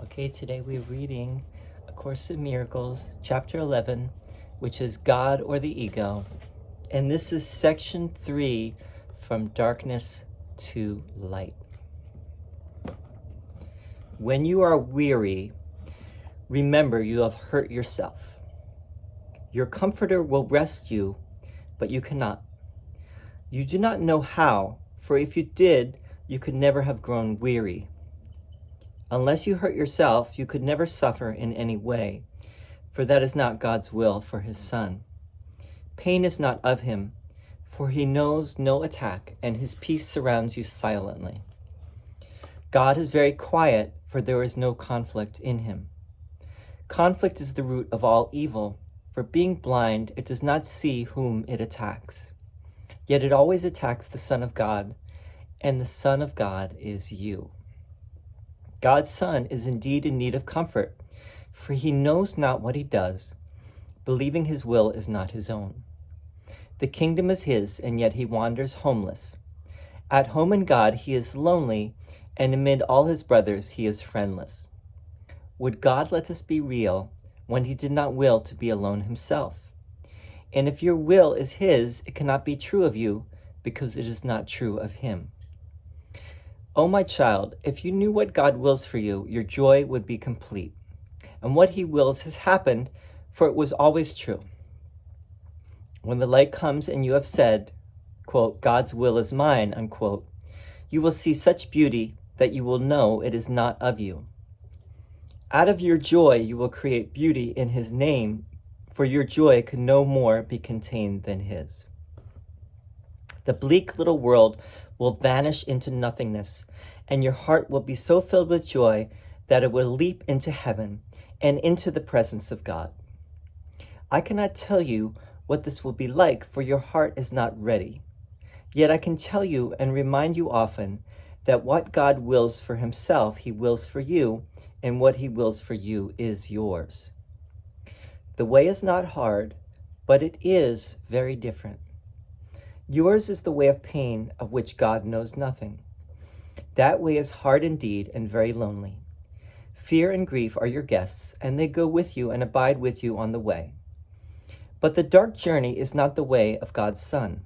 Okay, today we're reading A Course in Miracles, chapter 11, which is God or the Ego. And this is section 3, From Darkness to Light. When you are weary, remember you have hurt yourself. Your comforter will rest you, but you cannot. You do not know how, for if you did, you could never have grown weary. Unless you hurt yourself, you could never suffer in any way, for that is not God's will for his Son. Pain is not of him, for he knows no attack, and his peace surrounds you silently. God is very quiet, for there is no conflict in him. Conflict is the root of all evil, for being blind, it does not see whom it attacks. Yet it always attacks the Son of God, and the Son of God is you. God's Son is indeed in need of comfort, for he knows not what he does, believing his will is not his own. The kingdom is his, and yet he wanders homeless. At home in God he is lonely, and amid all his brothers he is friendless. Would God let us be real when he did not will to be alone himself? And if your will is his, it cannot be true of you, because it is not true of him. O my child, if you knew what God wills for you, your joy would be complete. And what he wills has happened, for it was always true. When the light comes and you have said, quote, God's will is mine, unquote, you will see such beauty that you will know it is not of you. Out of your joy you will create beauty in his name, for your joy can no more be contained than his. The bleak little world will vanish into nothingness, and your heart will be so filled with joy that it will leap into heaven and into the presence of God. I cannot tell you what this will be like, for your heart is not ready. Yet I can tell you and remind you often that what God wills for himself, he wills for you, and what he wills for you is yours. The way is not hard, but it is very different. Yours is the way of pain, of which God knows nothing. That way is hard indeed and very lonely. Fear and grief are your guests, and they go with you and abide with you on the way. But the dark journey is not the way of God's Son.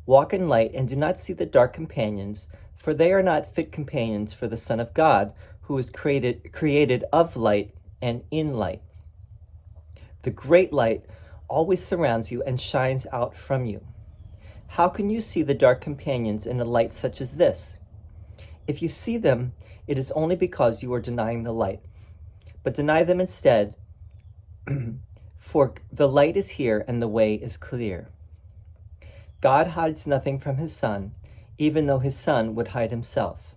Walk in light and do not see the dark companions, for they are not fit companions for the Son of God, who is created of light and in light. The great light always surrounds you and shines out from you. How can you see the dark companions in a light such as this? If you see them, it is only because you are denying the light. But deny them instead, for the light is here and the way is clear. God hides nothing from his Son, even though his Son would hide himself.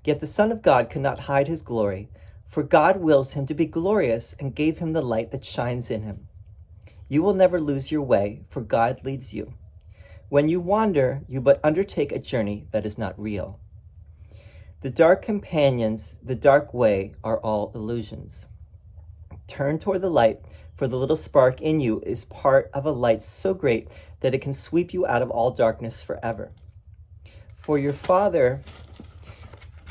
Yet the Son of God cannot hide his glory, for God wills him to be glorious and gave him the light that shines in him. You will never lose your way, for God leads you. When you wander, you but undertake a journey that is not real. The dark companions, the dark way, are all illusions. Turn toward the light, for the little spark in you is part of a light so great that it can sweep you out of all darkness forever. For your Father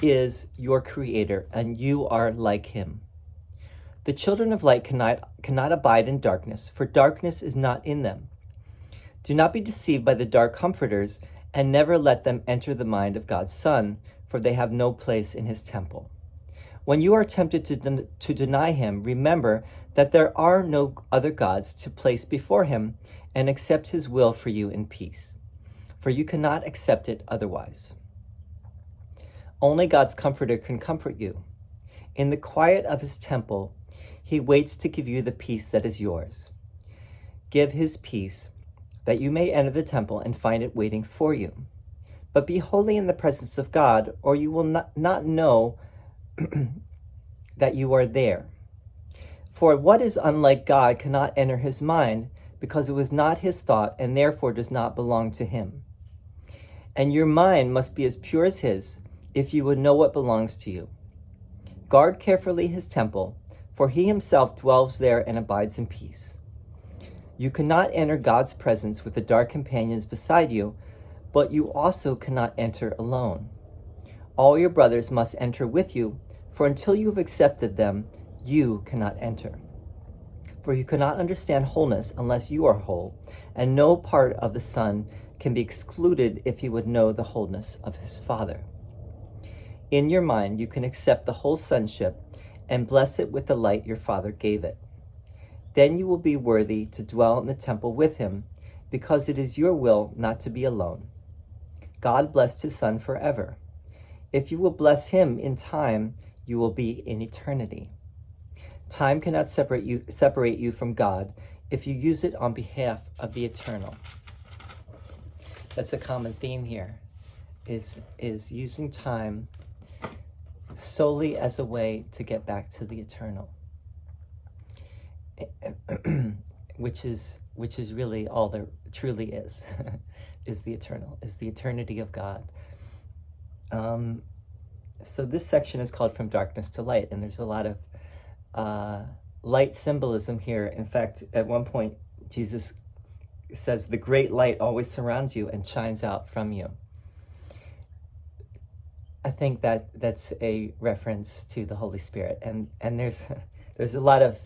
is your creator, and you are like him. The children of light cannot abide in darkness, for darkness is not in them. Do not be deceived by the dark comforters, and never let them enter the mind of God's Son, for they have no place in his temple. When you are tempted to deny him, remember that there are no other gods to place before him, and accept his will for you in peace, for you cannot accept it otherwise. Only God's comforter can comfort you. In the quiet of his temple, he waits to give you the peace that is yours. Give his peace, that you may enter the temple and find it waiting for you. But be holy in the presence of God, or you will not know that you are there. For what is unlike God cannot enter his mind, because it was not his thought and therefore does not belong to him. And your mind must be as pure as his, if you would know what belongs to you. Guard carefully his temple, for he himself dwells there and abides in peace. You cannot enter God's presence with the dark companions beside you, but you also cannot enter alone. All your brothers must enter with you, For until you have accepted them, you cannot enter. For you cannot understand wholeness unless you are whole, and no part of the Son can be excluded if he would know the wholeness of his Father. In your mind, you can accept the whole sonship and bless it with the light your Father gave it. Then you will be worthy to dwell in the temple with him, because it is your will not to be alone. God blessed his Son forever. If you will bless him in time, you will be in eternity. Time cannot separate you from God if you use it on behalf of the eternal. That's a common theme here, is using time solely as a way to get back to the eternal, which is really all there truly is, is the eternal, is the eternity of God. So this section is called From Darkness to Light, and there's a lot of light symbolism here. In fact, at one point, Jesus says, the great light always surrounds you and shines out from you. I think that's a reference to the Holy Spirit. And there's a lot of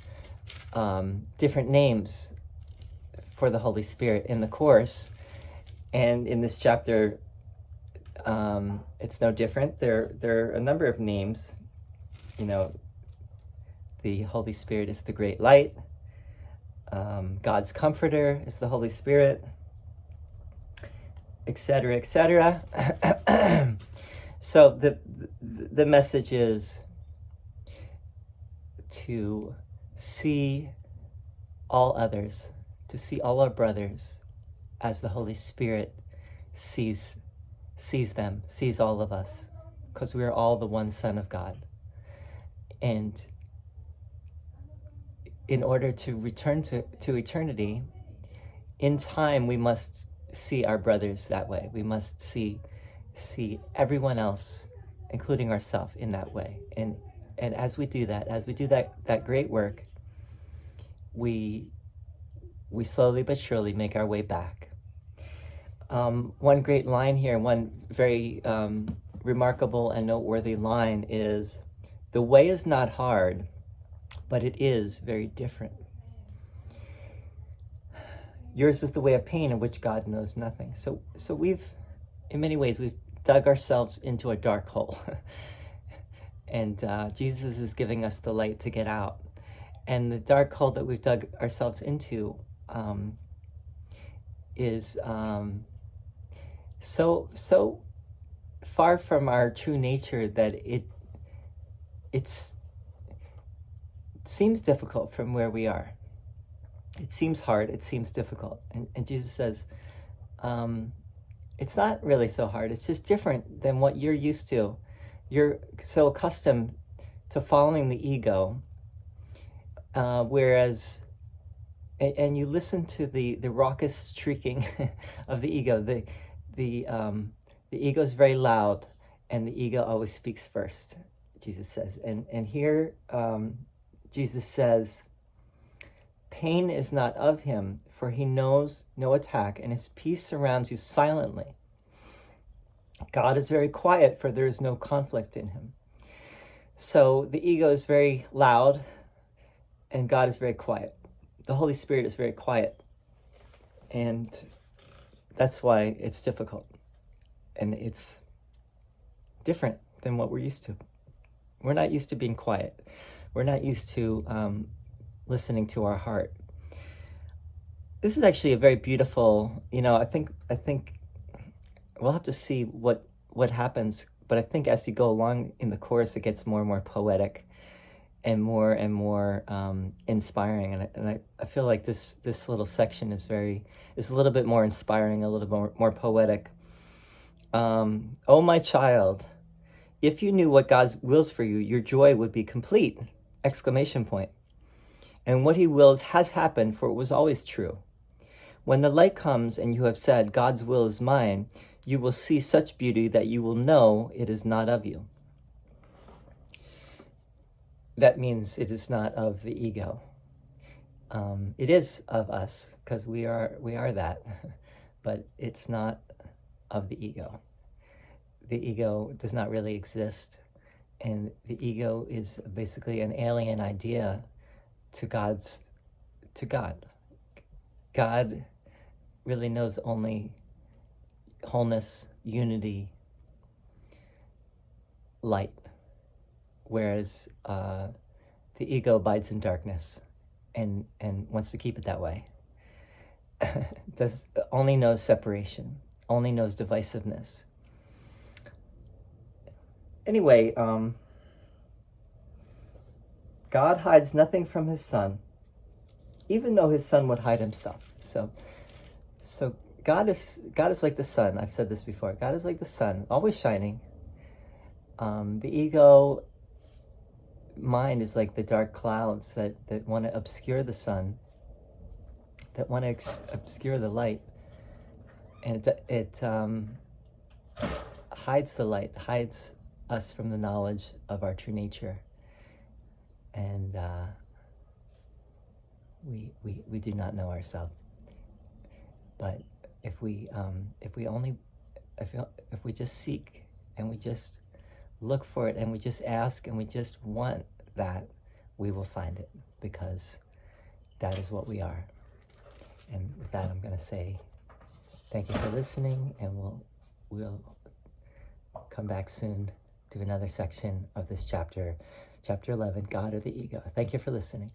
different names for the Holy Spirit in the Course. And in this chapter, it's no different. There are a number of names. You know, the Holy Spirit is the great light. God's comforter is the Holy Spirit, etc., etc. So the message is to see all others, to see all our brothers as the Holy Spirit sees them, sees all of us, because we are all the one Son of God. And in order to return to eternity, in time we must see our brothers that way. We must see everyone else, including ourselves, in that way. And as we do that great work, we slowly but surely make our way back. One great line here, one very remarkable and noteworthy line is, the way is not hard, but it is very different. Yours is the way of pain in which God knows nothing. So we've, in many ways, we've dug ourselves into a dark hole. And Jesus is giving us the light to get out. And the dark hole that we've dug ourselves into is so far from our true nature that it seems difficult from where we are. It seems hard, it seems difficult. And Jesus says, it's not really so hard, it's just different than what you're used to. You're so accustomed to following the ego, whereas, and you listen to the raucous shrieking of the ego. The ego is very loud, and the ego always speaks first, Jesus says. And here, Jesus says, pain is not of him, for he knows no attack, and his peace surrounds you silently. God is very quiet, for there is no conflict in him. So the ego is very loud, and God is very quiet. The Holy Spirit is very quiet. And that's why it's difficult. And it's different than what we're used to. We're not used to being quiet. We're not used to listening to our heart. This is actually a very beautiful, I think we'll have to see what happens, but I think as you go along in the Course, it gets more and more poetic and more inspiring. And I feel like this little section is a little bit more inspiring, a little more poetic. Oh, my child, if you knew what God wills for you, your joy would be complete! Exclamation point. And what he wills has happened, for it was always true. When the light comes and you have said, God's will is mine, you will see such beauty that you will know it is not of you. That means it is not of the ego. It is of us, because we are that, but it's not of the ego. The ego does not really exist. And the ego is basically an alien idea to God. God really knows only wholeness, unity, light, whereas the ego abides in darkness and wants to keep it that way. Only knows separation, only knows divisiveness. Anyway, God hides nothing from his Son, even though his Son would hide himself. So God is like the sun. I've said this before. God is like the sun, always shining. The ego mind is like the dark clouds that want to obscure the sun, that want to obscure the light, and it hides the light, hides us from the knowledge of our true nature, and we do not know ourselves. But if we just seek and we just look for it and we just ask and we just want that, we will find it, because that is what we are. And with that, I'm going to say thank you for listening, and we'll come back soon to another section of this chapter 11, God or the Ego. Thank you for listening.